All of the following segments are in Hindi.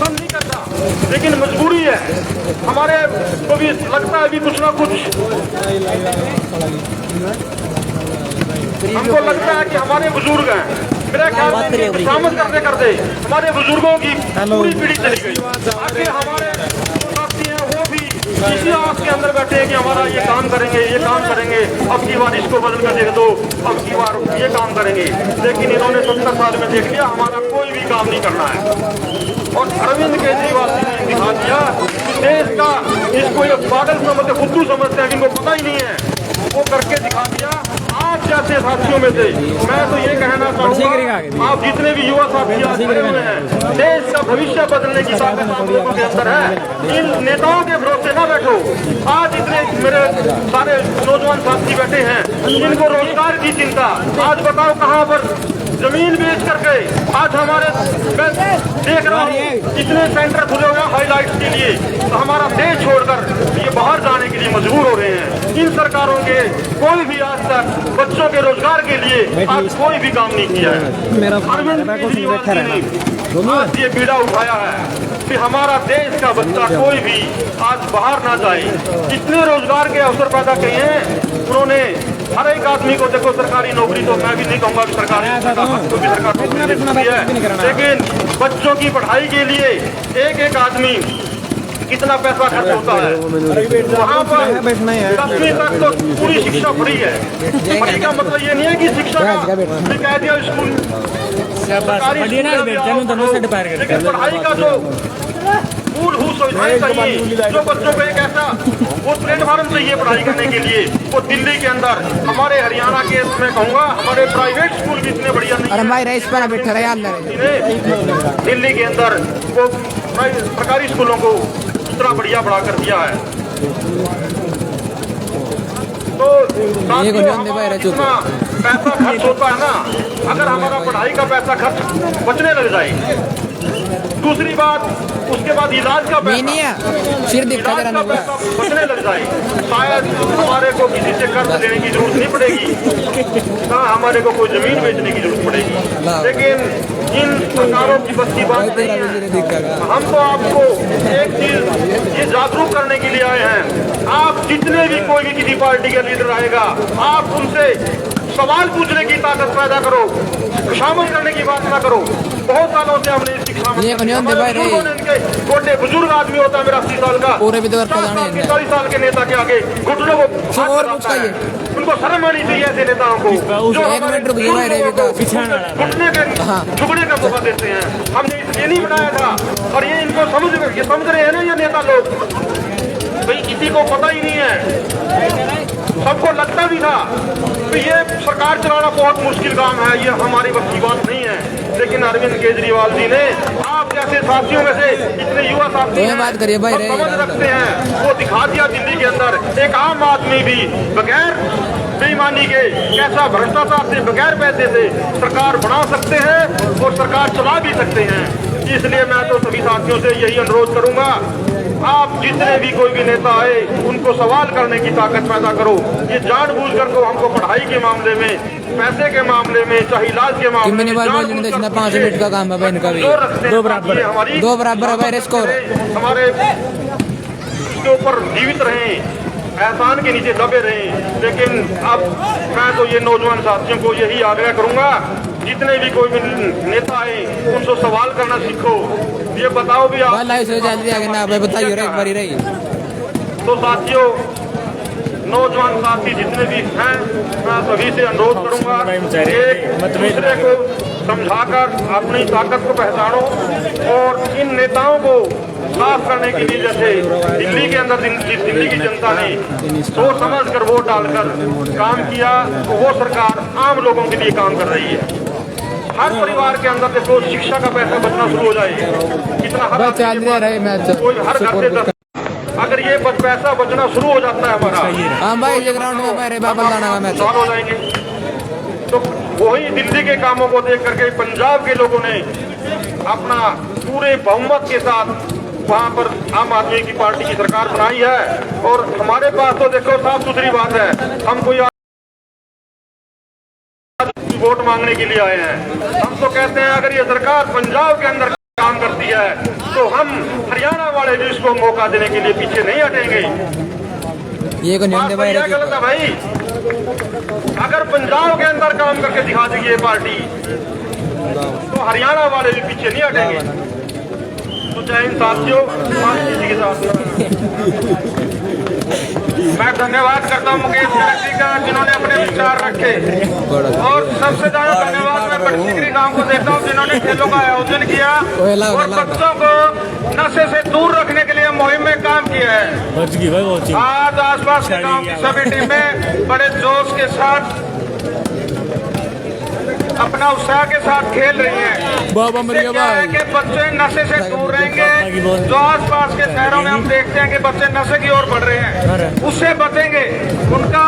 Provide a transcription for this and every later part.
पसंद नहीं करता, लेकिन मजबूरी है। हमारे को भी लगता है भी कुछ ना कुछ, हमको लगता है कि हमारे बुजुर्ग हैं, मेरा ख्याल में शामिल करते करते हमारे बुजुर्गों की पूरी पीढ़ी चली गई। आगे हमारे साथी हैं वो भी इसी आस के अंदर बैठे हैं कि हमारा ये काम करेंगे, ये काम करेंगे, अब की बार इसको बदल कर देख दो, अब की बार ये काम करेंगे। लेकिन इन्होंने 70 साल में देख लिया हमारा कोई भी काम नहीं करना है। और अरविंद केजरीवाल जी ने दिखा दिया देश का, इसको ये पागल समझते, खुद्दू समझते हैं, इनको पता ही नहीं है, वो करके दिखा दिया। आप जैसे साथियों में से मैं तो ये कहना चाहूँगा, आप जितने भी युवा साथी आज खड़े हुए हैं, देश का भविष्य बदलने की ताकत आप लोगों के अंदर है। इन नेताओं के भरोसे ना बैठो। आज इतने मेरे सारे नौजवान साथी बैठे हैं, इनको रोजगार की चिंता, आज बताओ कहाँ पर जमीन बेच करके आज हमारे, मैं देख रहा हूँ इतने सेंटर खुले हुए हैं हाईलाइट्स के लिए, तो हमारा देश छोड़कर ये बाहर जाने के लिए मजबूर हो रहे हैं। इन सरकारों के कोई भी आज तक बच्चों के रोजगार के लिए आज कोई भी काम नहीं किया है। अरविंद केजरीवाल जी ने आज ये बीड़ा उठाया है कि हमारा देश का बच्चा कोई भी आज बाहर ना जाए। इतने रोजगार के अवसर पैदा किए हैं उन्होंने। हर एक आदमी को देखो, सरकारी नौकरी तो मैं भी नहीं कहूँगा कि सरकारी को भी सरकार नौकरी है, लेकिन बच्चों की पढ़ाई के लिए एक एक आदमी कितना पैसा खर्च होता है। वहाँ पर 10वीं तक तो पूरी शिक्षा फ्री है। फ्री का मतलब ये नहीं है कि शिक्षा कह दिया स्कूल सरकारी, लेकिन पढ़ाई का जो मूलभूत सुविधाएं चाहिए, जो बच्चों को एक ऐसा वो प्लेटफॉर्म चाहिए पढ़ाई करने के लिए, वो दिल्ली के अंदर, हमारे हरियाणा के मैं कहूँगा हमारे प्राइवेट स्कूल भी इतने बढ़िया नहीं है। दिल्ली के अंदर वो सरकारी स्कूलों को इतना बढ़िया बढ़ा कर दिया है। तो पैसा खर्च होता है ना, अगर हमारा पढ़ाई का पैसा खर्च बचने लग जाए, दूसरी बात उसके बाद इलाज का पैसा बचने लग जाए, शायद हमारे को किसी से कर्ज लेने की जरूरत नहीं पड़ेगी, ना हमारे को कोई जमीन बेचने की जरूरत पड़ेगी। लेकिन इन सरकारों की बस की बात नहीं है। हम तो आपको एक चीज ये जागरूक करने के लिए आए हैं। आप जितने भी कोई भी किसी पार्टी का लीडर आएगा, आप उनसे सवाल पूछने की ताकत पैदा करो, शामिल करने की बात ना करो। बहुत सालों से हमने इस शिक्षा में छोटे बुजुर्ग आदमी होता है मेरा 80 साल का, 40 साल के नेता के आगे घुटनों को उनको शर्म आनी चाहिए ऐसे नेताओं को जो घुटने के झुकने का मौका देते हैं। हमने इसलिए नहीं बनाया था, और ये इनको समझ रहे हैं ना ये नेता लोग, भाई किसी को पता ही नहीं है, सबको लगता भी था तो ये सरकार चलाना बहुत मुश्किल काम है, ये हमारी बस की बात नहीं है। लेकिन अरविंद केजरीवाल जी ने आप जैसे साथियों में से इतने युवा साथी समझ रखते हैं, वो दिखा दिया दिल्ली के अंदर एक आम आदमी भी बगैर बेईमानी के, कैसा भ्रष्टाचार से, बगैर पैसे से सरकार बना सकते हैं और सरकार चला भी सकते हैं। इसलिए मैं तो सभी साथियों से यही अनुरोध करूंगा, आप जितने भी कोई भी नेता आए उनको सवाल करने की ताकत पैदा करो। ये जानबूझकर को हमको पढ़ाई के मामले में, पैसे के मामले में, चाहे इलाज के मामले में 5 मिनट का काम है इनका भी, दो बराबर हमारे इसके ऊपर जीवित रहे, एहसान के नीचे दबे रहे। लेकिन अब मैं तो ये नौजवान साथियों को यही आग्रह करूंगा, जितने भी कोई भी नेता आए उनसे सवाल करना सीखो। ये बताओ भी आप बताइए एक बारी रही। तो साथियों, नौजवान साथी जितने भी हैं, मैं सभी से अनुरोध करूंगा, एक दूसरे को समझाकर अपनी ताकत को पहचानो और इन नेताओं को साफ करने के लिए, जैसे दिल्ली के अंदर दिल्ली की जनता ने सोच समझ कर वोट डालकर काम किया, तो वो सरकार आम लोगों के लिए काम कर रही है। हर परिवार के अंदर देखो शिक्षा का पैसा बचना शुरू हो जाए, कितना हर घर से अगर ये पैसा बचना शुरू हो जाता है हमारा, सॉल्व हो जाएंगे। तो वही दिल्ली के कामों को देख करके पंजाब के लोगों ने अपना पूरे बहुमत के साथ वहाँ पर आम आदमी की पार्टी की सरकार बनाई है। और हमारे पास तो देखो साफ सुथरी बात है, हम कोई वोट मांगने के लिए आए हैं। हम तो कहते हैं अगर ये सरकार पंजाब के अंदर काम करती है तो हम हरियाणा वाले भी इसको मौका देने के लिए पीछे नहीं हटेंगे। ये को नहीं भाई गलत है भाई। अगर पंजाब के अंदर काम करके दिखा देगी ये पार्टी तो हरियाणा वाले भी पीछे नहीं हटेंगे। तो जय हिंद साथियों, के साथ मैं धन्यवाद करता हूं मुकेश जी का जिन्होंने अपने विचार रखे, और सबसे ज्यादा धन्यवाद मैं बड़सिकरी गांव को देता हूं जिन्होंने खेलों का आयोजन किया और बच्चों को नशे से दूर रखने के लिए मुहिम में काम किया है। आज आसपास के गांव की सभी टीमें बड़े जोश के साथ अपना उत्साह के साथ खेल रही हैं। बाबा मरिया भाई कि बच्चे नशे से दूर रहेंगे। जो आसपास के शहरों में हम देखते हैं कि बच्चे नशे की ओर बढ़ रहे हैं, उससे बचेंगे। उनका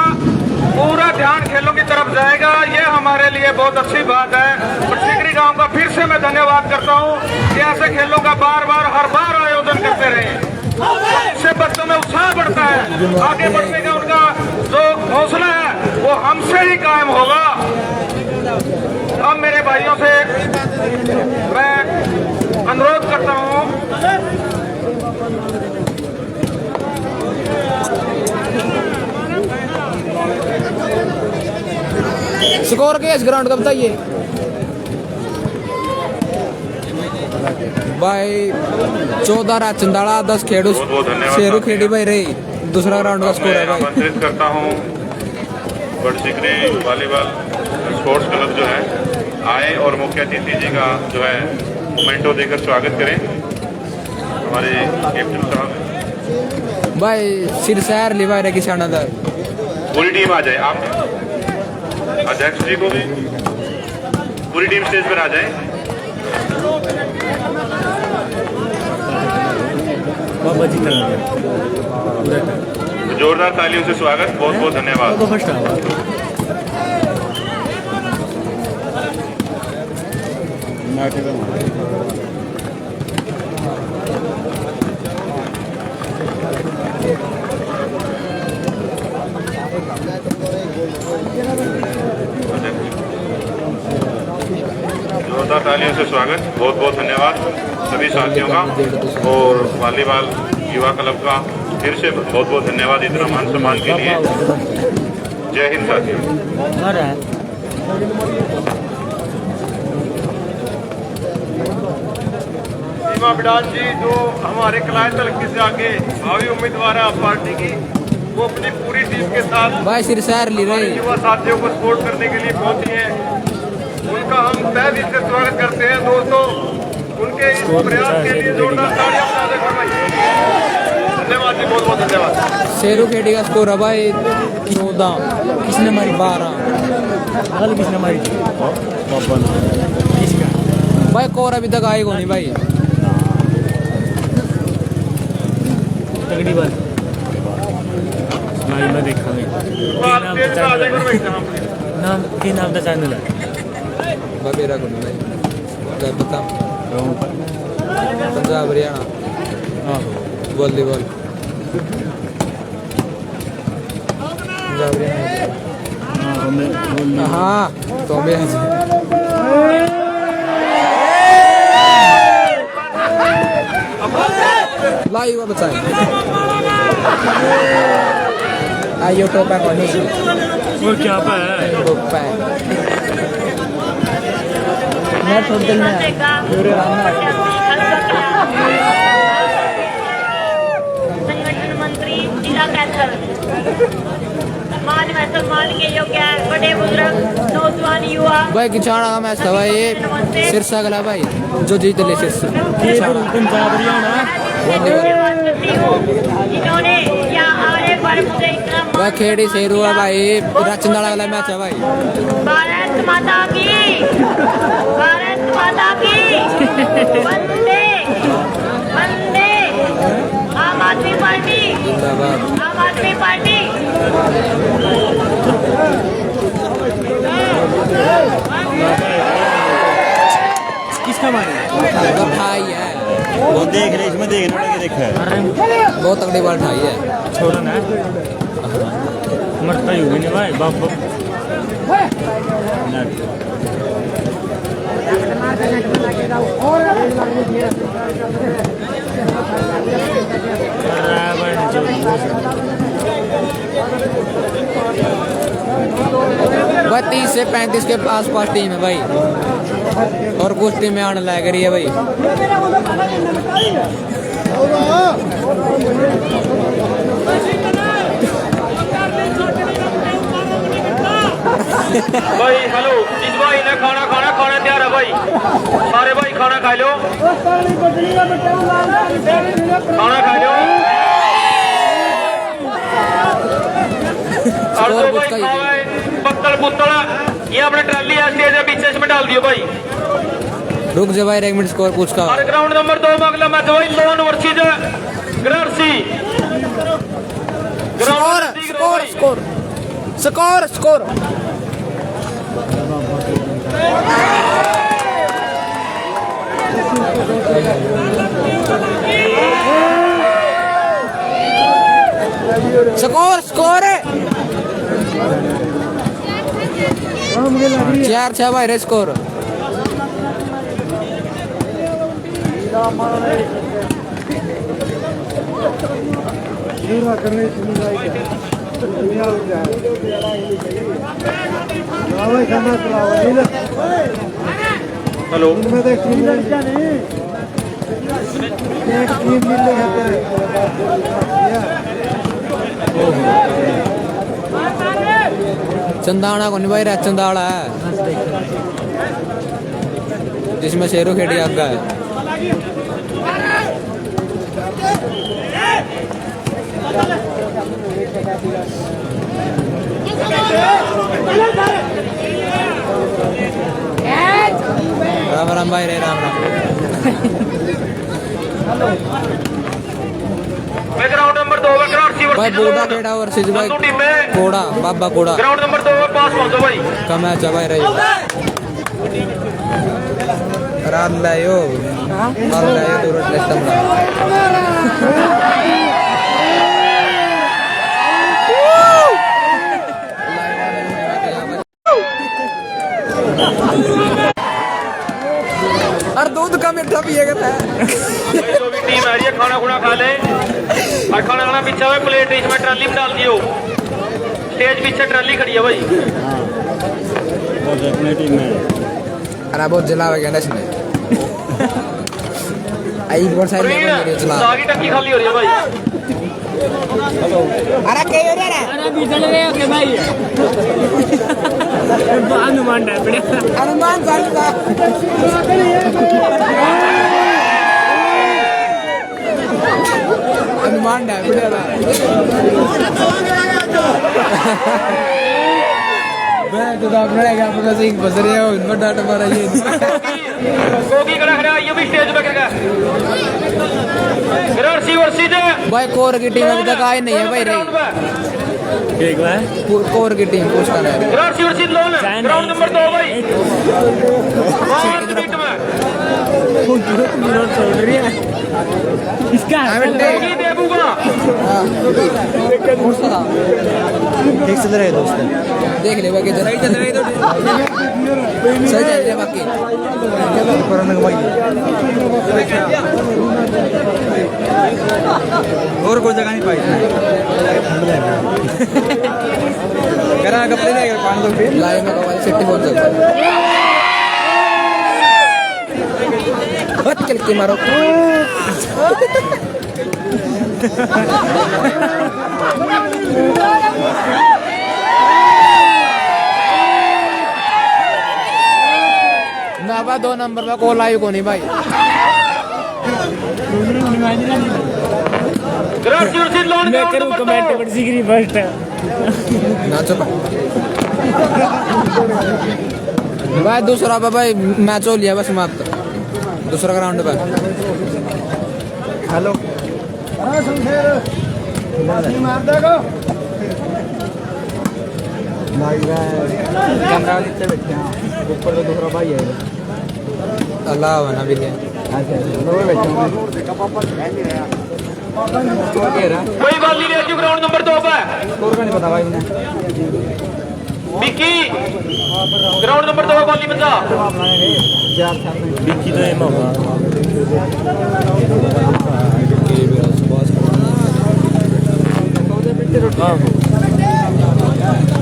पूरा ध्यान खेलों की तरफ जाएगा। ये हमारे लिए बहुत अच्छी बात है। बड़सिकरी गांव का फिर से मैं धन्यवाद करता हूँ कि ऐसे खेलों का हर बार आयोजन करते रहे। इससे बच्चों में उत्साह बढ़ता है, आगे बढ़ने का उनका जो हौसला है वो हमसे ही कायम होगा। अब मेरे भाइयों से मैं अनुरोध करता हूं, स्कोर के इस ग्राउंड का बताइए भाई। 14 राज चंदाड़ा 10 खेड़ू शेरू खेड़ी भाई रही। दूसरा राउंड का स्कोर है भाई। आमंत्रित करता हूं बड़सिकरी वॉलीबॉल स्पोर्ट्स क्लब जो है आए और मुख्य अतिथि जी का जो है मोमेंटो देकर स्वागत करें। हमारे कैप्टन साहब भाई सिरसैर लिवारे की शानदार पूरी टीम आ जाए। आप अध्यक्ष जी को भी पूरी टीम स्टेज पर आ जाए। बाबा जी जोरदार तालियों से स्वागत। बहुत बहुत धन्यवाद। जोरदार तालियों से स्वागत। बहुत बहुत धन्यवाद सभी साथियों का और वॉलीबॉल युवा क्लब का फिर से बहुत बहुत धन्यवाद इतना मान सम्मान के लिए। जय हिंद साथियों। बिडाल जी जो हमारे कलायत हल्के से आगे भावी उम्मीदवार है पार्टी की, वो अपनी पूरी टीम के साथ भाई सिरसैर ले रहे युवा साथियों को सपोर्ट करने के लिए पहुंची हैं। उनका हम तहे दिल से स्वागत करते हैं दोस्तों। उनके इस प्रयास के लिए जोरदार तालियां बजाइए। धन्यवाद जी, बहुत बहुत धन्यवाद। शेरू खेड़ी का स्कोर है भाई 14, किसने मारी 12, किसने मारी भाई कोर अभी तक आएगा नहीं भाई। तगड़ी बात मैं देखा नाम के नाम का चैनल है मेरा को नहीं पता। पंजाब हरियाणा वॉलीबॉल पंजाब हरियाणा हाँ तो लाइव बताए आइयो टोपा कौन वो क्या है टोपा मैं छोड़ दिल में संगठन मंत्री जिला कैथल सम्मान के योग्य बड़े बुजुर्ग नौजवान युवा भाई किचाना का मैच था भाई। ये सिरसा गला भाई जो जीत ले सिरसा पंजाब हरियाणा जिन्होंने यहाँ आने पर मुझे इतना भाई खेड़ी शेरू है भाई। रचंदाड़ा वाला मैच है भाई। भारत माता की वंदे वंदे आम आदमी पार्टी आम आदमी पार्टी। किसका मारे भाई है वो देख रहे इसमें देखने लगे देखा है बहुत तगड़ी बात ठाई है। छोड़ा ना मरता ही हुई नहीं भाई बाप भाई 30 से 35 के आसपास टीम है भाई, और कुछ टीमें आने लग रही है भाई। भाई हेलो, इस भाई ने खाना तैयार है भाई, सारे भाई खाना खा लो, खाना खा लो। और दो भाई खाओ पत्तल पुत्तल, ये अपने ट्राली है स्टेज के पीछे इसमें डाल दियो भाई। रुक जा भाई, 1 मिनट स्कोर पूछ का। और ग्राउंड नंबर 2 में अगला मैच भाई लोन वर्सेस ग्रारसी। Score score score score score score score है 4-6 भाई रे स्कोर। हेलो चंदाना को नहीं भाई, चंदाड़ा है जिसमें शेरू खेड़ी आगा है। राम राम भाई रे, राम राम। ग्राउंड नंबर 2 में ग्रारसी भाई बूढ़ा खेड़ा वर्सेस भाई कोड़ा, बाबा कोड़ा। ग्राउंड नंबर 2 में पास पहुंचो भाई। का मैच है भाई रही राम लायो दूर लेस्टम और दूध का मीठा पिएगा था। जो भी टीम आ रही है खाना खुना खा ले, और खाना खाना पीछे हुए प्लेट इसमें ट्राली में डाल दियो, स्टेज पीछे ट्राली खड़ी है भाई। अपनी टीम में अरे बहुत जलावे गया इसने। आई बोल साइड में चला सागी टक्की खाली हो रही है भाई। अरे कहीं हो रहा है, अरे बिचल रहे हो के भाई अनुमान है बड़े अनुमान साइड का अनुमान है बड़े मैं तो अपने का अपना सिंह बस रहे हो, इनको डांट मारा ये कोकी खड़ा खड़ा ये भी स्टेज पे करेगा। ग्रारसी वर्सेस भाई कोर की टीम अभी तक आई नहीं है भाई रे, ठीक है कोर की टीम पूछता नहीं। ग्रारसी वर्सेस लोन ग्राउंड नंबर 2 भाई 5 मिनट में छोड़ रही है इसका कोकी देबूगा। ठीक चल रहे दोस्त, देख ले बाकी जरा ही चल रही तो सही चल रहा बाकी और कोई जगह नहीं पाई करा कपड़े नहीं 500 रुपये लाइव में कवाल सिटी हो जाता है। बत के मारो ना बा 2 नंबर में कॉल आई को नहीं भाई। ग्रारसी वर्सेस लोन मैं करूं कमेंट बड़ी सीखरी फर्स्ट है ना चुप भाई। दूसरा भाई मैच हो लिया बस समाप्त, दूसरा ग्राउंड पे। हेलो कैमरा नीचे बैठे हैं, ऊपर तो दूसरा भाई है अल्लाह बना भी ले कोई बात नहीं, ग्राउंड नंबर 2 पे स्कोर का नहीं पता भाई उन्हें। विक्की ग्राउंड नंबर 2 बॉली बंदा विक्की तो ये मौका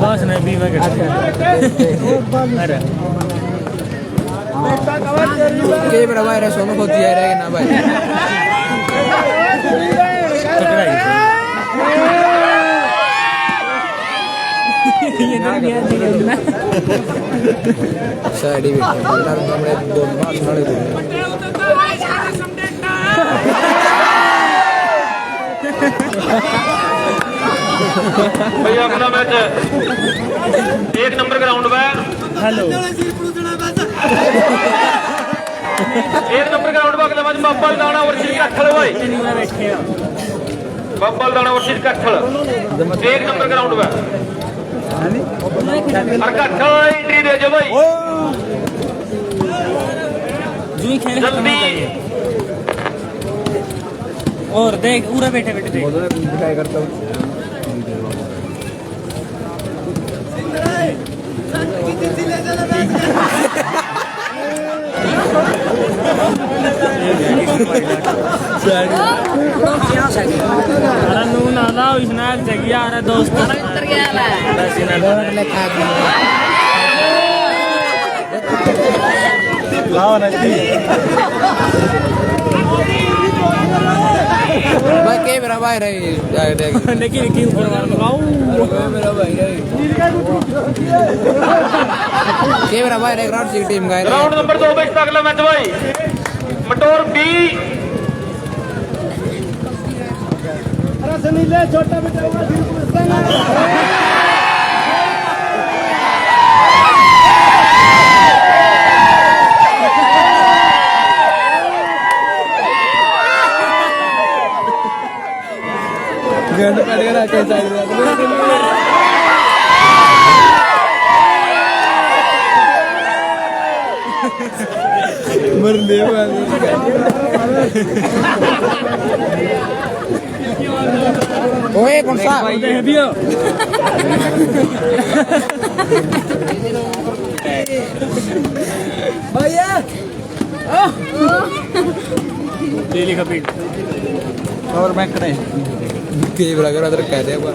बस नहीं भी मैं अरे के बड़ा भाई रे सोनू खोती है रे ना भाई ये ना गया ना साइड ही बंदा हमरे दोन बार साले भैया अगला मैच 1 नंबर ग्राउंड में हेलो 1 नंबर ग्राउंड में अगला मैच बब्बल दाना वर्षी कट्ठल भाई बब्बल दाना वर्षी कट्ठल 1 नंबर ग्राउंड में और कट्ठल एंट्री दे जो भाई जल्दी और देख पूरा बैठे बैठे देख दिखाई करता हूं अरे नू ना ला इसने जगिया अरे दोस्त अंदर गया ला लाओ ना जी भाई के मेरा भाई रे देख लेकिन की ऊपर मार लगाऊं मेरा भाई रे के मेरा भाई रे ग्राउंड सी टीम का ग्राउंड नंबर 2 में अगला मैच भाई मटोर बी छोटा बेटा गंद पड़ेगा कैसा मर ले ओए कौन सा भैया डेली का बीट और मैं करे के बराबर अदर कह दे पर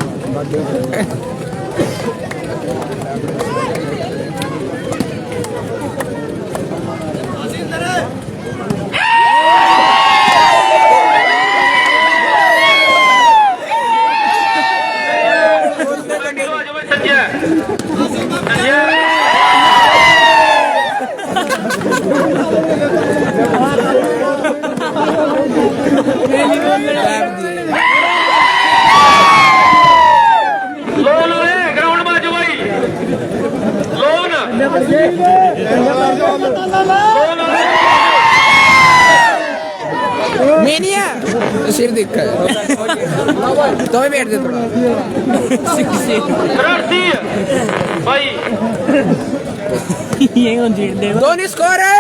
मेनिया सिर दिखा है तो भी बैठ दे थोड़ा भाई ये कौन जीत दे दोनों स्कोर है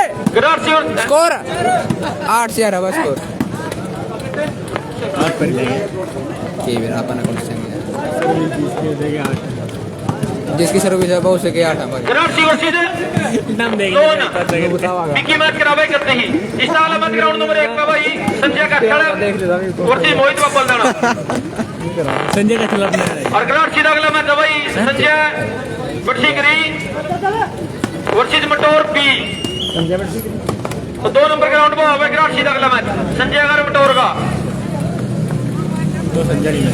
स्कोर 8 से 11 बस स्कोर 8 पर गए के मेरा अपना कौन से जिसकी सर्विस है बहुत से के 8 हमारे नाम देंगे विक्की मैच करावे करते ही इस साल मत ग्राउंड नंबर 1 में भाई संजय का खड़ा वर्षी मोहित बब्बल दाना संजय का खिलाफ नहीं और ग्राउंड सीधा अगला मैच है भाई संजय वर्षी गिरी वर्षी मटोर पी तो 2 नंबर ग्राउंड में है ग्राउंड सीधा अगला मैच संजय अगर मटोर का तो संजय नहीं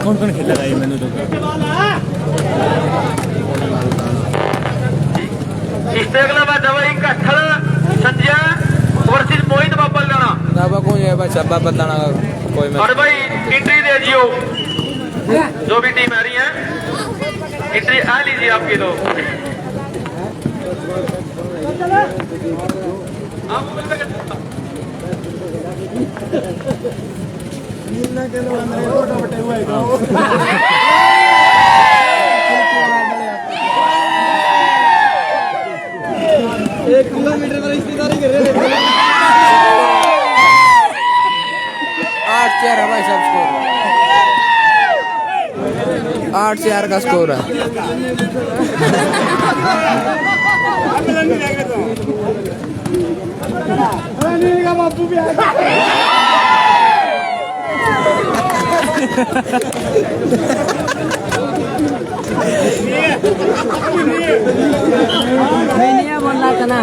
कौन कौन खेल रहा है मैंने तो इस अगला मैच है भाई कट्ठल संजय वर्सेस मोहित बब्बल दाना दावा कोई है भाई सब बताना कोई मैं और भाई एंट्री दे जियो जो भी टीम आ रही है एंट्री आ लीजिए आपकी तो एक किलोमीटर में रिश्तेदारी कर रहे 8 4 है भाई सब स्कोर 8-4 का स्कोर है। बोलना था ना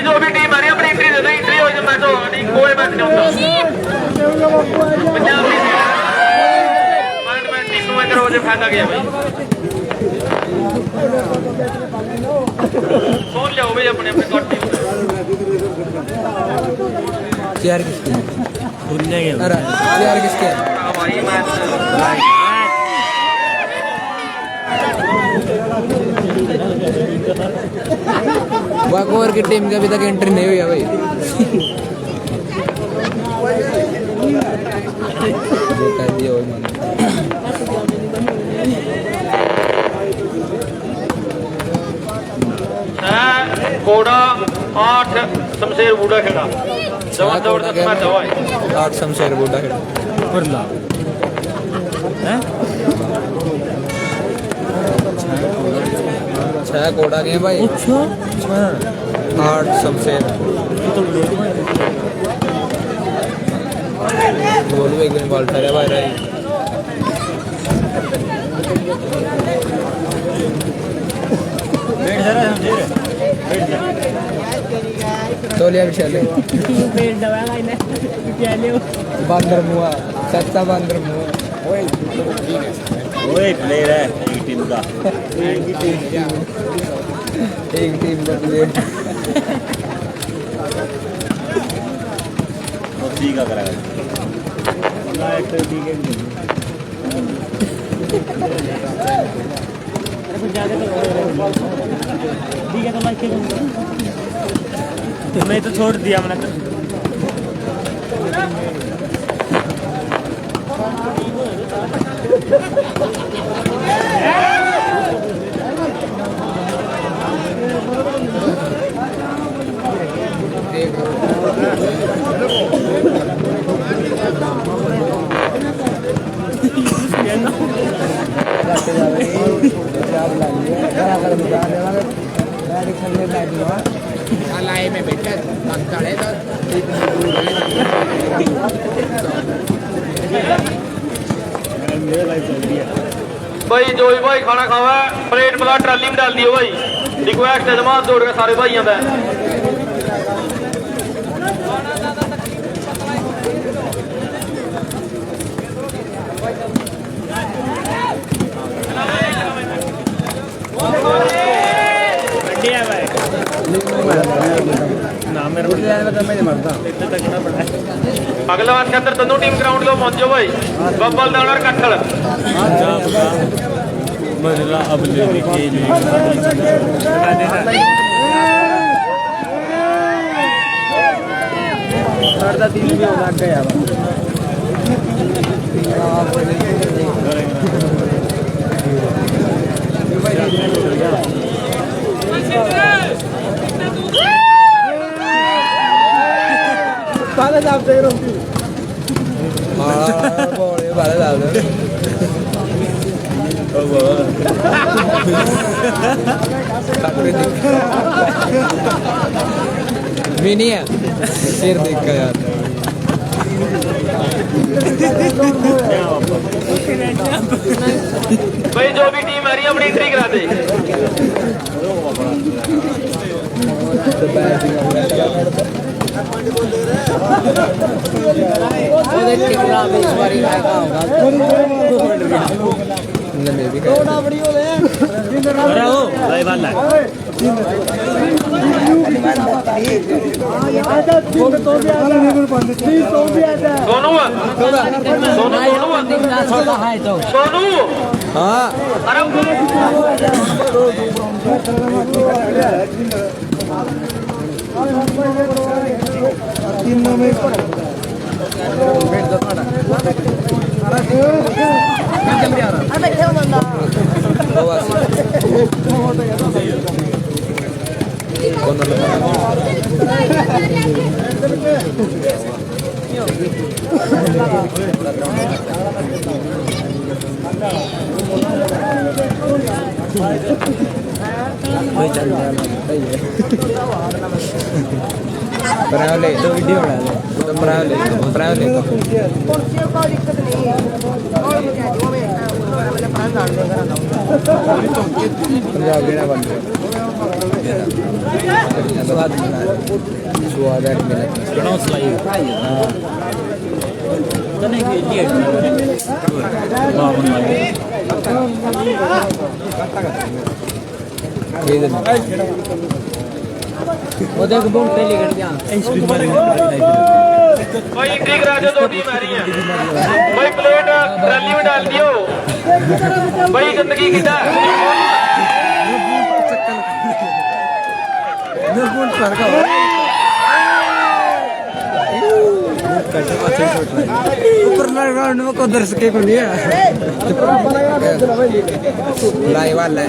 जो भी टीम आ रही है अपनी एंट्री दे दो, एंट्री हो जाए मैच होगा नहीं, कोई मैच नहीं होता पंजाब मैच टीम में करो, जो फायदा गया भाई सोच जाओ भाई अपने अपने कट चार किसके भूलने गए अरे चार किसके भाई मैच वाकोर की टीम की अभी तक एंट्री नहीं हुई है भाई। कोड़ा 8 शमशेर बूढ़ा खेड़ा जबरदस्त मैच हुआ है। 8 शमशेर बूढ़ा खेड़ा फुरला हैं 6 कोड़ा के भाई। 8 शमशेर बोल भी एक दिन बॉल ठहरे भाई रही तो लिया विशाले बंदर मुआ सच्चा बंदर मुआ ओए प्लेयर है एक टीम का एक टीम का प्लेयर और ठीक का करेगा मैं तो छोड़ दिया मैंने भाई जो भी भाई खाना खावा प्लेट बला ट्राली में डाल दियो भाई रिक्वेस्ट है जमा दौड़ के सारे भाइयों का अगला मैच के अंदर दोनों टीम ग्राउंड लो पहुंचो भाई बब्बल दाना और कट्ठल बदला अब लेने के लिए मिनी है सिर देख कर यार भाई जो भी टीम आ रही है अपनी एंट्री करा दे सोनू सोनू हाँ अरे ले तो वीडियो बना ले तो बना ले पंजाब देना बंद स्वाद स्वाद है कौन स्लाइड हां तने के लिए बावन वाले वो देख बोल पहले कर दिया एचपी मारे भाई ठीक राजा दो टीम आ रही है भाई प्लेट रैली में डाल दियो भाई गंदगी कितना ऊपर राउंड में को दर्शक को लिया लाइव वाला है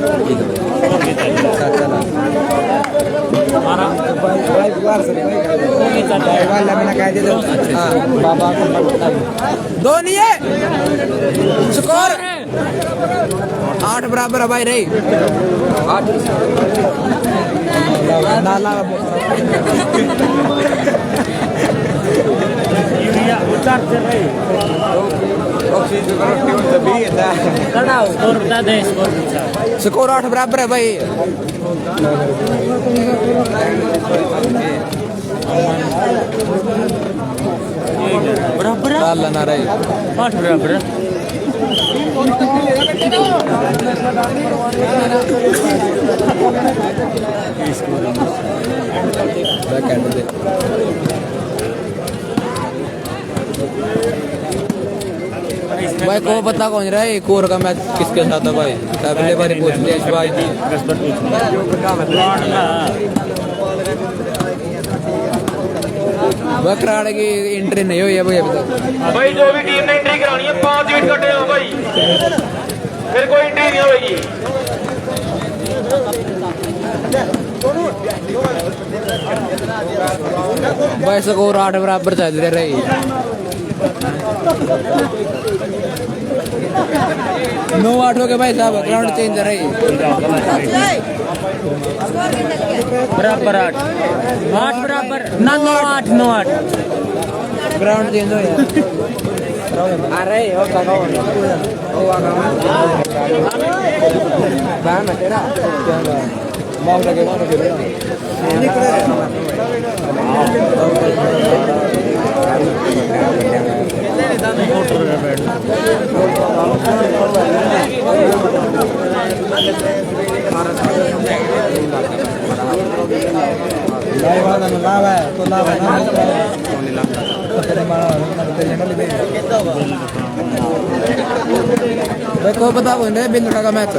वाला मैंने कह दिया बाबा दो नहीं है स्कोर 8 बराबर है भाई रही 8 नाला उतार से भाई स्कोर बता दे स्कोर 8 बराबर है भाई बराबर ना रही 8 बराबर भाई को पता कौन रहा है कोर का मैच किसके साथ है भाई पहले बार पूछ लिया इस भाई बकराड़ की एंट्री नहीं हुई है भाई अभी तक भाई जो भी टीम ने एंट्री करानी है 5 विकेट कटे हो भाई फिर कोई एंट्री नहीं होगी भाई स्कोर 8 बराबर चल रही 9-8 हो गए भाई साहब ग्राउंड चेंज रही बराबर 8 बराबर ना 9-8 ग्राउंड चेंज हो अरे हो का ओ बाना तेरा माउंट लगे देखो पता कौन है बिंदुड़ा का मैच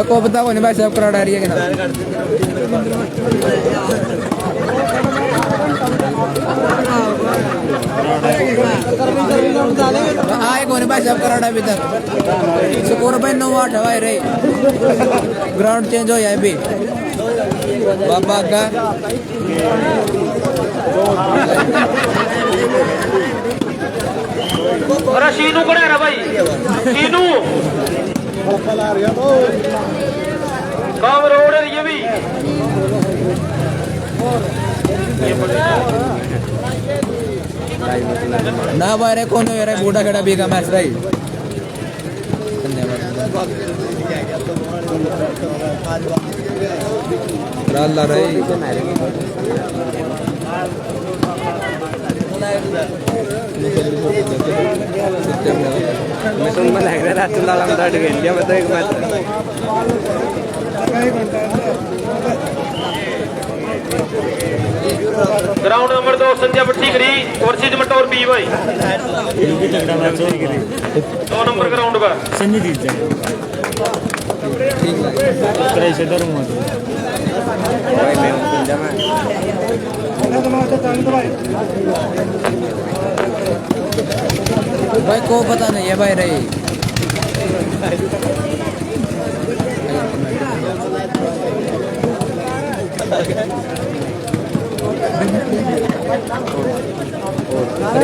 को पता कौन है भाई साहब कराड़ा एरिया के नाम आए कौन है भाई साहब कराड़ा अभी तक स्कोर भाई 9-8 हवाई रही ग्राउंड चेंज हो जाए भी बाबा का अरे शीनू कौन है भाई शीनू काम रोड है ये भी ना बारे कौन है बूढ़ा खड़ा भी का मैच रही धन्यवाद रही मैं तुम लग रहा था चुनाव में डट गई क्या बताओ एक बात ग्राउंड नंबर 2 संध्या भट्टी करी और सिद्ध मटौर बी भाई 2 नंबर ग्राउंड का सन्नी जीत जाए ठीक से डरूंगा भाई को पता नहीं है भाई रही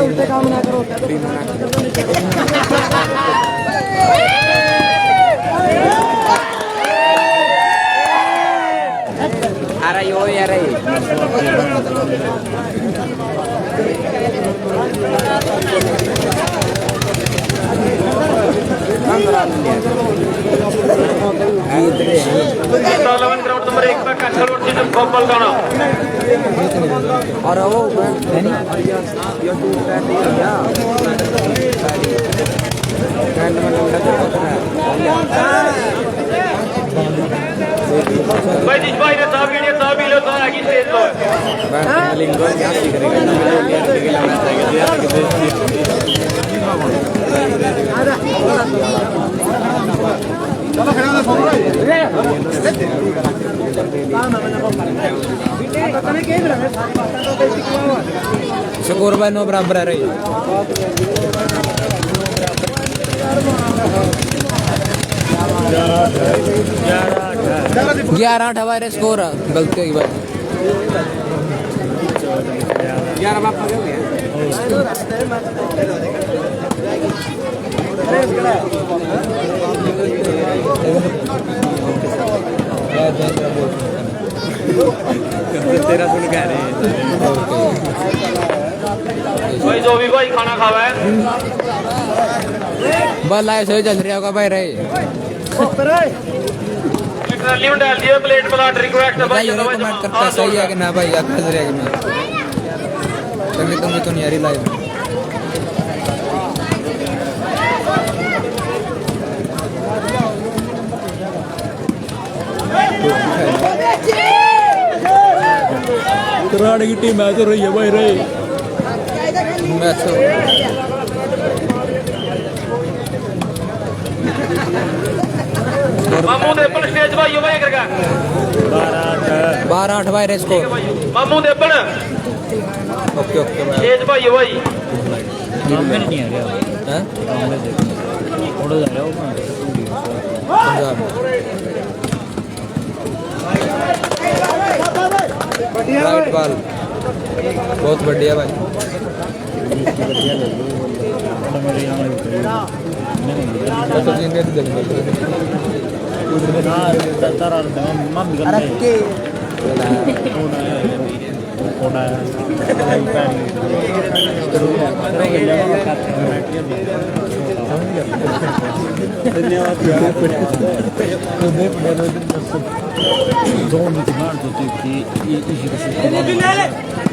उल्टे काम ना करो अरे यो यार ग्राउंड नंबर 1 पर कैंसल और सीजन गोपाल गाना और वो भाई जिस भाई ने साहब लो तो आगे स्टेज लो स्कोर भाई 9 बराबर है रही 11-8 हमारे स्कोर गलती होगी भाई 11 बाप हो गया तेरा सुन कह रहे भाई जो भी भाई खाना खावा है बस लाइव से चल रहा होगा भाई रही ट्रॉली में डाल दिया प्लेट प्लाट रिक्वेस्ट है भाई भाई कमेंट करता सही है कि ना भाई आप खा रहे हैं तुमने तो नहीं आ रही लाइव कराड़े की टीम मैच हो रही है भाई रही मैच मामू देपन स्टेज भाई भाई करगा 12-8 भाई रे स्कोर मामू देपन ओके ओके भाई स्टेज भाई काम में नहीं आ रहा हैं काम में थोड़ा जा रहा हूं पंजाब राइट बॉल बहुत बढ़िया भाई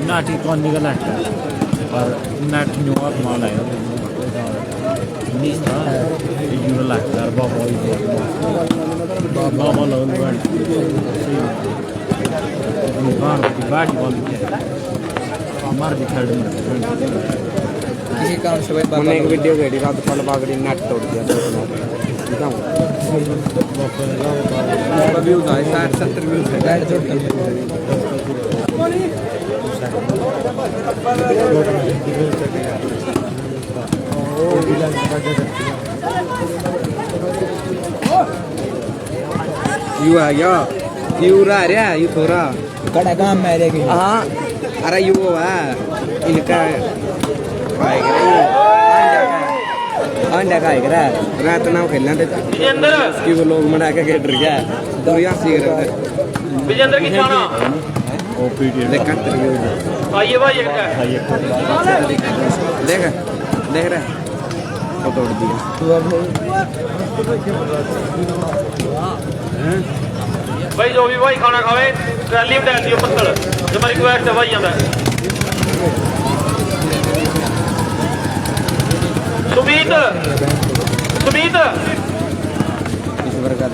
नाटी कौन निकल आता और नाट न्यूयॉर्क माल आया नहीं था यूरो लगता है बाबा लोग बाटी बंद किया मार दिखा किसी काम से भाई एक वीडियो गई रात को बागड़ी नेट तोड़ दिया व्यूज आए 60-70 व्यूज है गाइड जोड़ कर यू आ गया यू रहा रे यू थोड़ा कड़ा काम में रहेगी हाँ अरे यू है इनका अंडा का है रात नाम खेलना थे विजेंद्र कि वो लोग मना के डर गया तो यहाँ सीख रहे थे विजेंद्र की छाना देख आइए भाई एक देख देख रहे वो तोड़ दिया भाई जो भी भाई खाना खावे ट्रॉली में डाल दियो पत्तल जो हमारी रिक्वेस्ट है भाई जाता सुमीत सुमीत इस प्रकार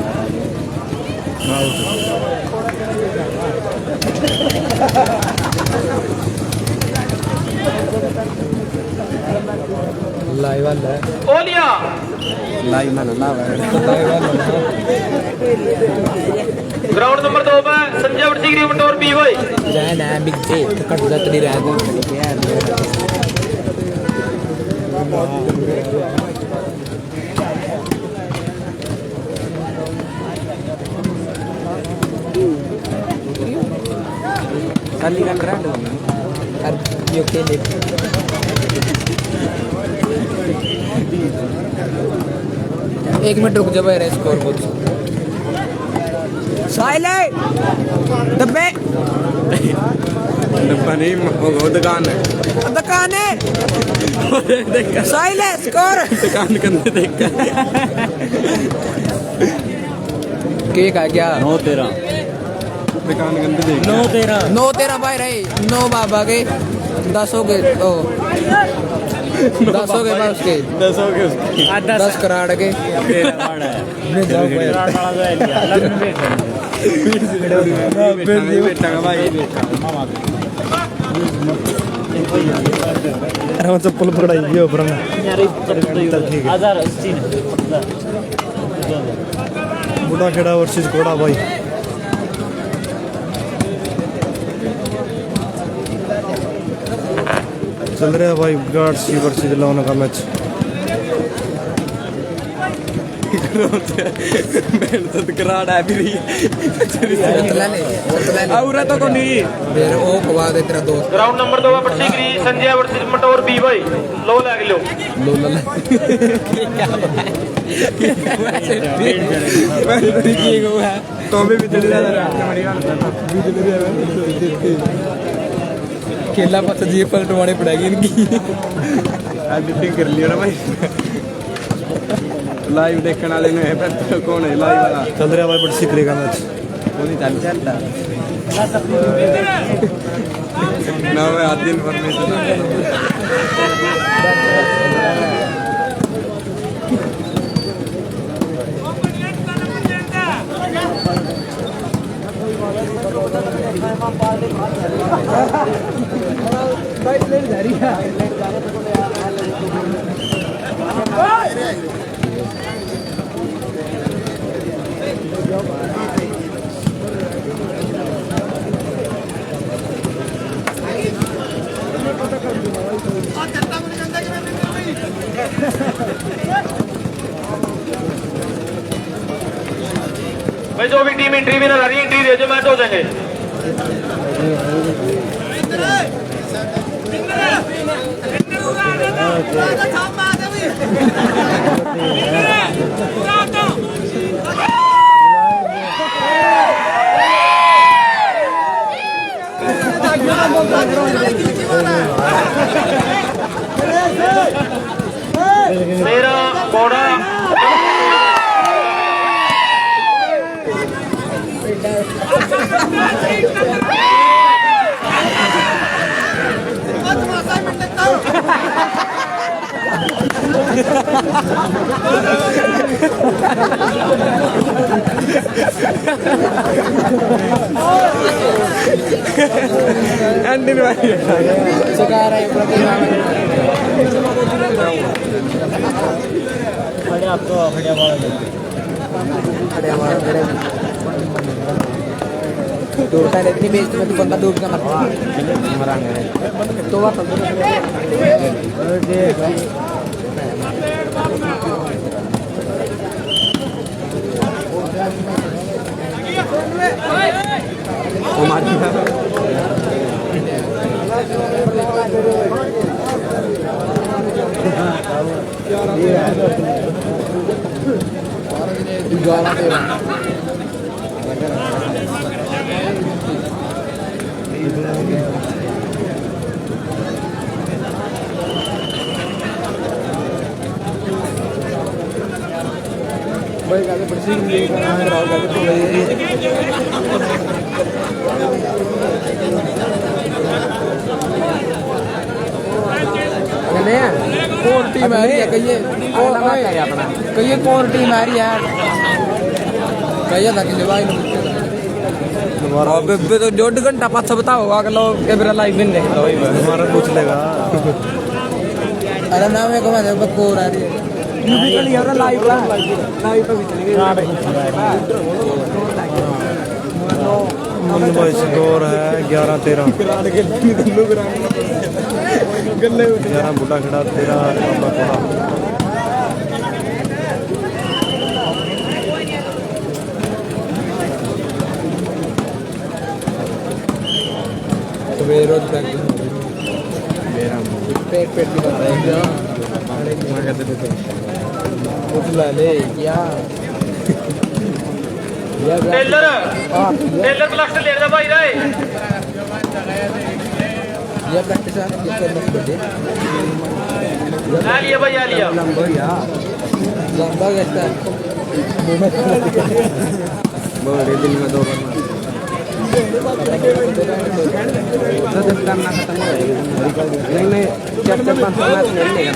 लाइव वाला है ओलिया लाइव में ना लाइव वाला ग्राउंड नंबर 2 पे संजय वर्सीगिरी मंडोर पी भाई जय ना बिग जे कट जाती रह गई kali kan random Are you okay? 1 minute रुक जा भाई रे स्कोर बोल साइले डब्बे डब्बा नहीं वो दुकान है साइले स्कोर दुकान के अंदर देख केक आ गया 9-13 दुकान के अंदर देख 9-13 9-13 भाई रहे 9 बाबा के 10 हो गए ओ 10 हो गए भाई उसके 10 हो गए उसके 10 कराड़ के बेटा का भाई चप्पल पकड़ाई ऊपर बुढ़ा खेड़ा वर्सेस घोड़ा भाई चल रहा है भाई गार्ड सी वर्सेस लोन का मैच कराड़ है भी रही औरा तो को नहीं फिर ओ खवा दे तेरा दोस्त ग्राउंड नंबर 2 पट्टी गरी संजय वर्सेस मटोर बी भाई लो लग लो लो तो भी चली जा रहा खेला पता जी पलटवाने पड़ेगी इनकी एडिटिंग कर लिया ना भाई लाइव देखने वाले ने है कौन है लाइव वाला चल रहा है भाई बट सीख का मैच वो नहीं चलता ना वो आधी इन्फॉर्मेशन भाई जो भी टीम एंट्री विनर आ रही है एंट्री दे जो मैच हो जाएंगे मेरा घोड़ा एंडिंग भाई सिखा रहे हैं खड़े आपको खड़े दूर का इतनी बेइज्जती में तू बंदा दूर का मत तो बात गाना तेरा भाई गाने बच्ची लिए गाना राव गाने तो गए कौन टीम आ रही है कहिए कहिए कौन टीम आ रही है कहिए था कि भाई अबे तो 1.5 घंटा पाछा बताओ अगलो कैमरा लाइव में देख लो हमारा पूछ लेगा अरे नाम है कौन है बकोर आ रही है यूट्यूब पे लाइव पे भी चलेंगे भाई स्कोर है 11-13 11 बुढ़ा खड़ा 13 थोड़ा रोज प्रैक्टिस पेट की बात है टेलर टेलर प्लस ले रहा भाई रे ये प्रैक्टिस है ये करना पड़े आ लिया भाई आ लिया लंबा कैसा बहुत दिन में 2 बार तो जब करना खत्म हो जाएगा नहीं 4-5 मैच नहीं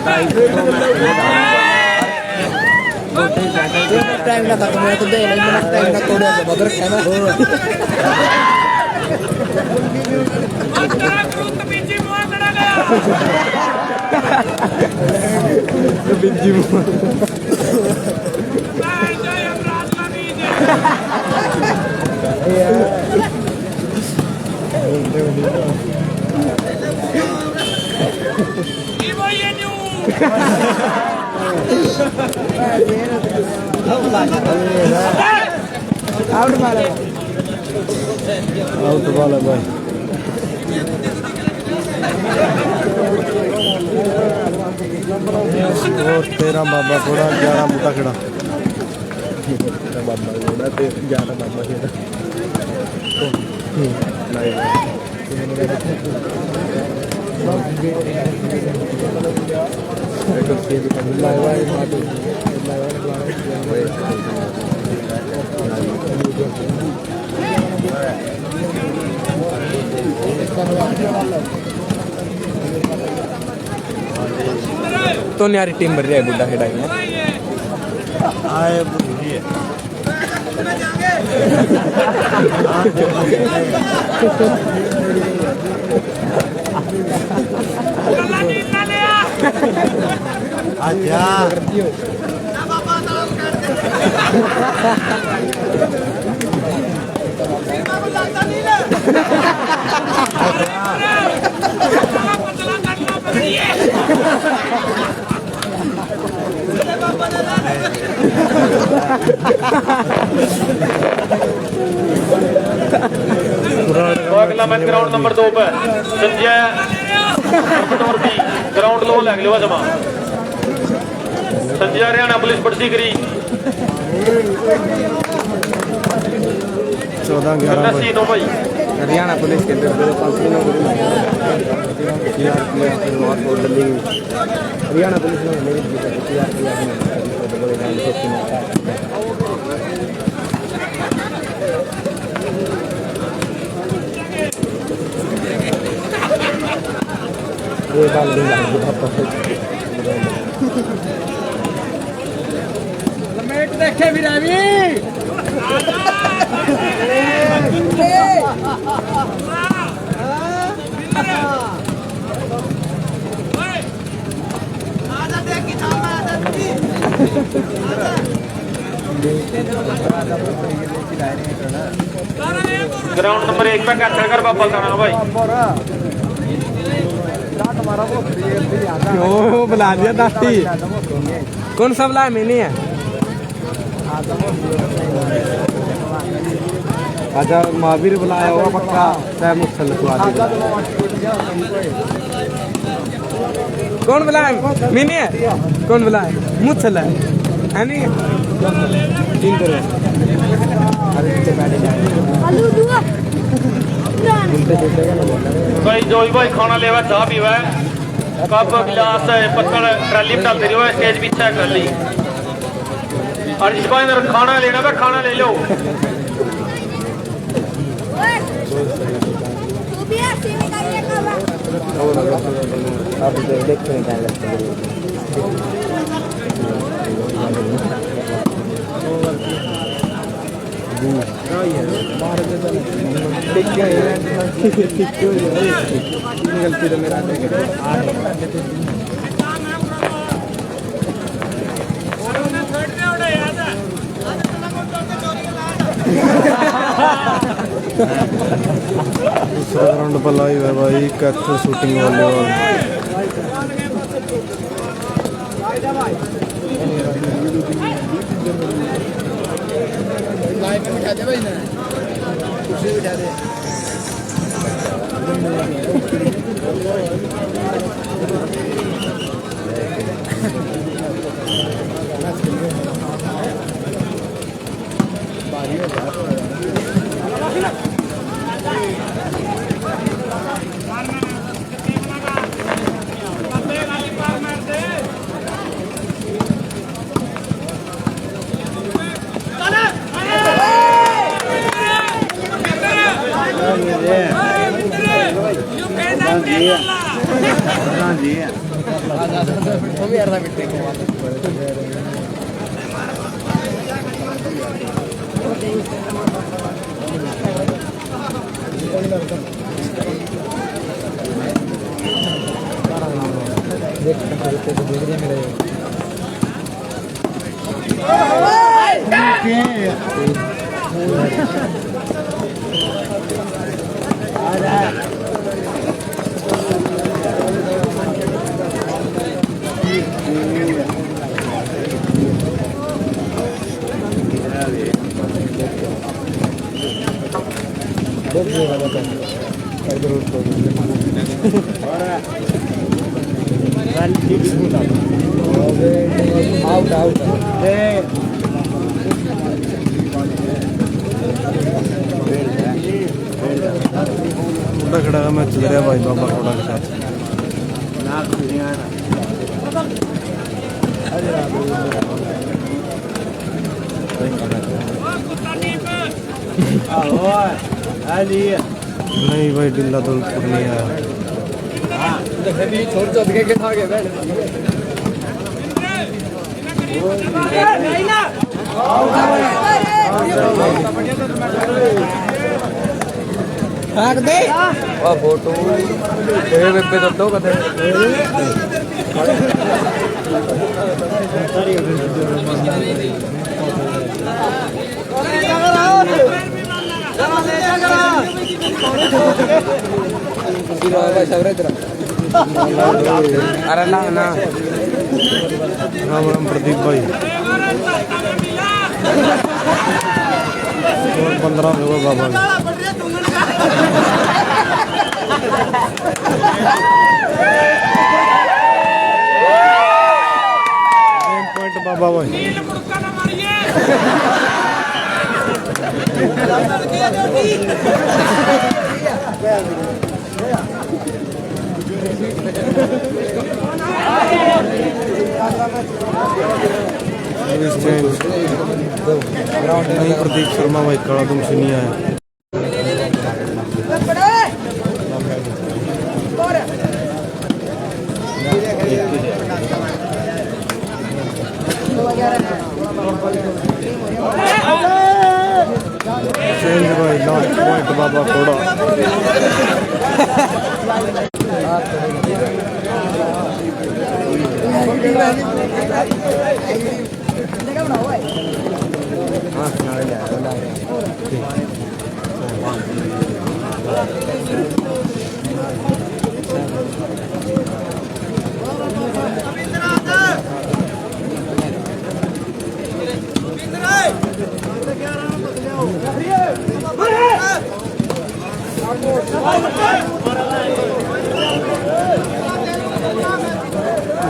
टाइम ना खत्म हो तो दे लेकिन टाइम ना कोड़े से बदर खाना बिजी आउट मारो आउट वाला भाई तेरा बाबा थोड़ा 11 मोटा खड़ा बाबा थोड़ा 11 बाबा खेड़ा तो न्यारी टीम बन रही है बुड्ढा खेड़ा में आए बुढ़ी है आजा अगला मैच ग्राउंड नंबर 2 पे संजय ग्राउंड लो लग लियो जमा संजय हरियाणा पुलिस पड़ती करी 14-11 भाई हरियाणा पुलिस के अंदर 5 हरियाणा पुलिस में मेरी ये बाल लमेट देखे भी रवि ग्राउंड नंबर 1 पे कैप्चर कर बाबा ताना भाई क्यों बुला दिया दाती कौन सा बुलाया मैंने है अच्छा महावीर बुलाया होगा पक्का चाहे मुझसे कौन बुलाया मैंने है कौन बुलाया मुझसे है नहीं तीन करो भाई जोई भाई खाना लेवा चाह पीवा कप गिलास पत्तल ट्राली में डालते रहो स्टेज पीछे कर ली और इस भाई ने खाना लेना है खाना ले लो आप देखते हैं क्या लगता है गलती तो मेरा दूसरा राउंड पर लाइव है भाई कैथल शूटिंग वॉलीबॉल लाइव में बिठा दे भाई ना कुर्सी बिठा दे भी यार मिट्टी आउट आउट खड़ा मैच चल रहा भाई बाबा कोड़ा के साथ नहीं भाई डिल्ला तो नहीं आया छोड़ चोट के खा गए बैठ दे फोटो पे तो दो कदे अरे ना ना राम राम प्रदीप भाई 15 हो बाबा पॉइंट बाबा भाई नहीं प्रदीप शर्मा भाई कड़ा तुम सुनिए आया चेंज भाई लास्ट पॉइंट बाबा कोड़ा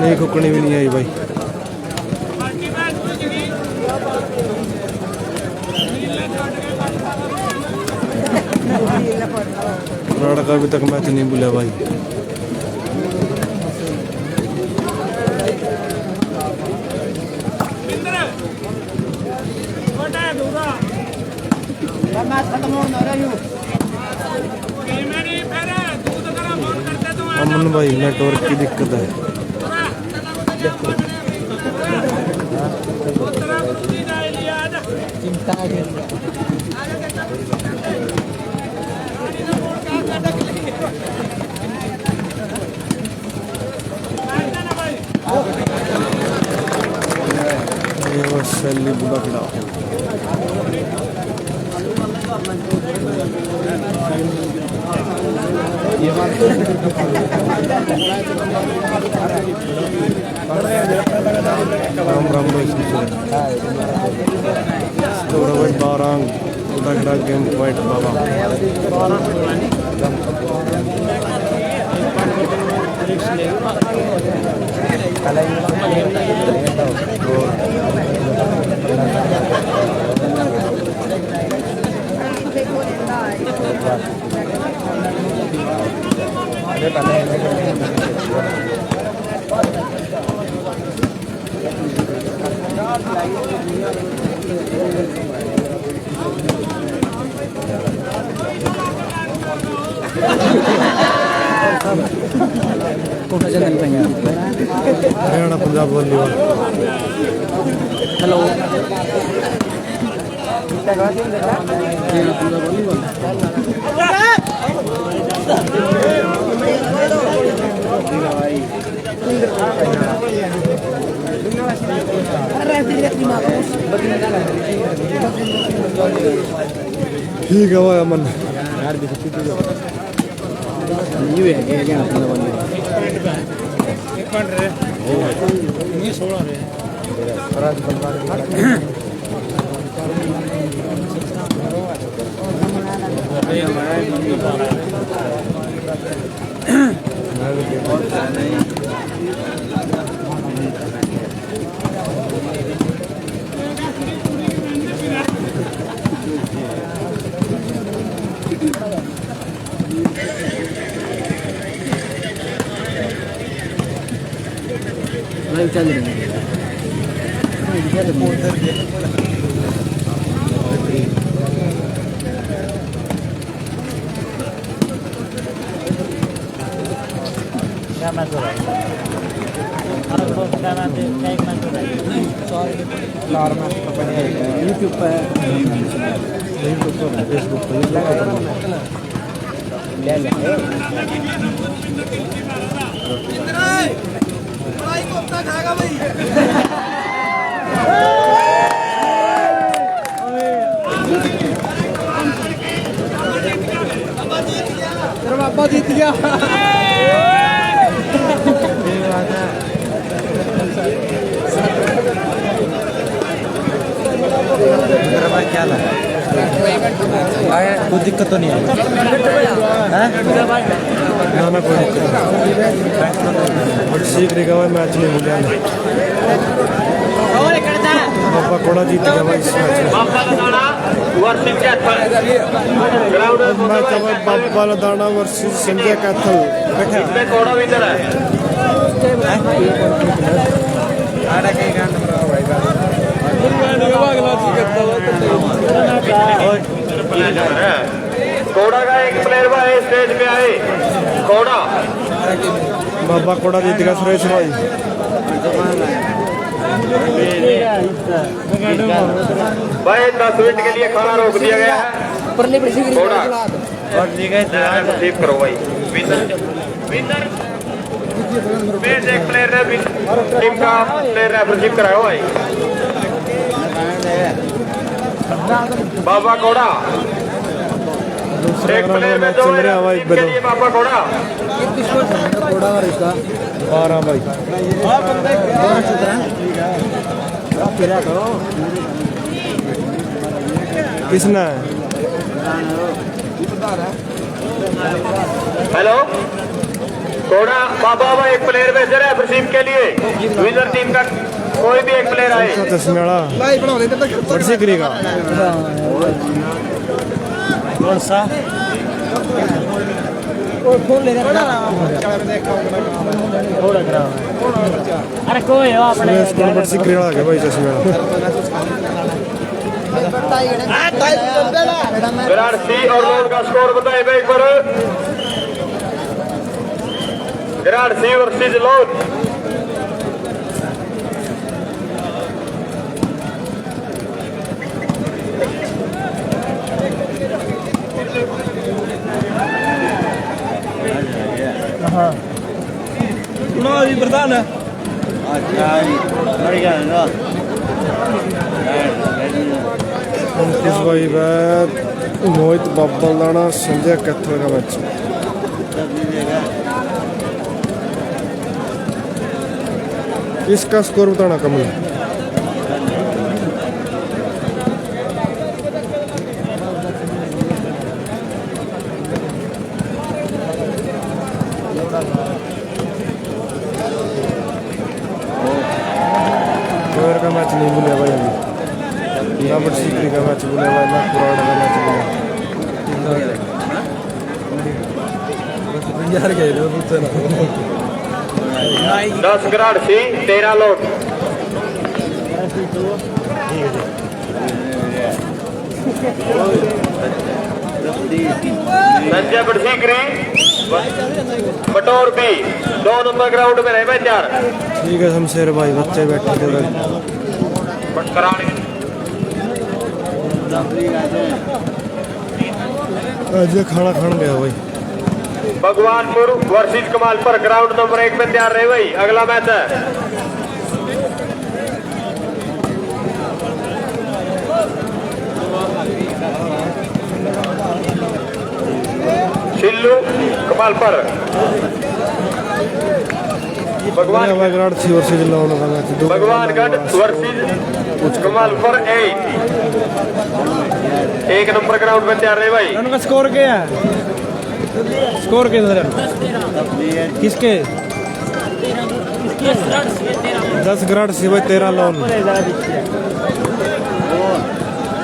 नहीं कुकनी भी नहीं आई भाई का अभी तक मैच नहीं भूला भाई अमन भाई नेटवर्क की दिक्कत है ये वो शैली बुला राम राम बारंग उड़ा गेम पॉइंट बाबा हरियाणा पंजाब वॉलीबॉल हेलो ठीक है वो अमन चल रही क्या मैच हो रहा है? क्या मैच हो रहा है? यूट्यूब पे फेसबुक पे बाबा जीत गया क्या कोई दिक्कत तो नहीं आई ना कोई दिक्कत सीख रही भाई मैच नहीं मिला बाबा कोड़ा जीत गया भाई इस मैच मैच बाबा लदाना वर्सेस संजय कैथल कोड़ा का एक प्लेयर भाई स्टेज पे आए कोड़ा बाबा कोड़ा जीत गया सुरेश भाई भाई 10 मिनट के लिए खाना रोक दिया गया है कोड़ा रिसीव करो भाई विनर एक प्लेयर ने टीम का प्लेयर ने रिसीव कराया भाई बाबा कोड़ा एक प्लेयर में दो के लिए बाबा कोड़ा 12 भाई किसने हेलो कोड़ा बाबा भाई एक प्लेयर भेज रहे हैं रिसीव के लिए विनर टीम का कोई भी एक प्लेयर आए बड़ी करेगा कौन सा? अरे कोई हो अपने बड़ी करेगा के भाई चश्मे विराट सी और लोग का स्कोर बताए भाई पर विराट सी वर्सेस लोग प्रधान है भाई मोहित बाबा लाना संजय कैथल का मैच इसका स्कोर बताना कमल का मैच नहीं भूलिया भाई अभी बट सीकरी का मैच भूलिया भाई नागपुर का मैच भूलिया 10 विराट सी 13 लोग संजय बड़सीकरी बटोर भी 2 नंबर ग्राउंड में रहे भाई यार। ठीक है शमशेर भाई, बच्चे बैठे थे आज खाना खान गया भाई। Bhagwanpur versus Kamalpur ground number 1 में तैयार रहे भाई, अगला मैच है। शिल्लू Kamalpur Bhagwangarh versus Kamalpur 1 number ground में तैयार रहे भाई। उनका स्कोर क्या है? स्कोर किधर किसके? 10 ग्राड से भाई 13 लोन।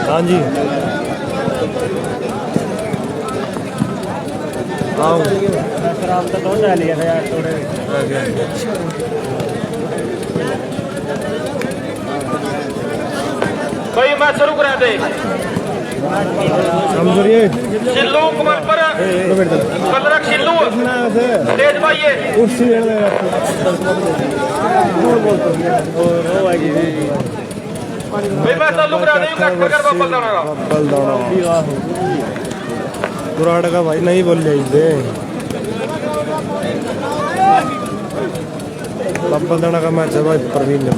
हाँ जी आओ भाई मैच शुरू करा दे। शिल्लू कमालपुर कलरक शिल्लू तेज भाई भाई मैं चालू करा दे। कट कर बब्बल दाना पुराड़ का भाई नहीं बोल दे। बब्बल दाना का मैच है भाई प्रवीण ने।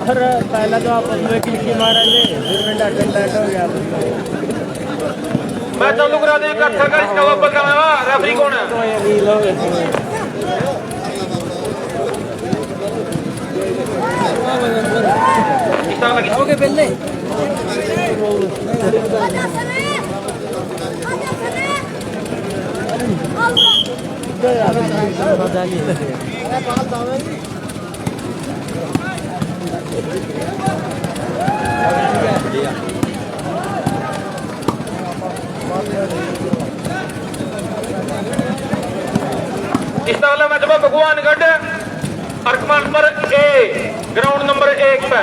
पहला तो आप क्लिक मारा हो गया। मैं चालू करा दे। कट कर इसका बब्बल दाना। रेफरी कौन है? ओके पहले इस वाला मैच में भगवानगढ़ और कमालपुर ए ग्राउंड नंबर 1 पे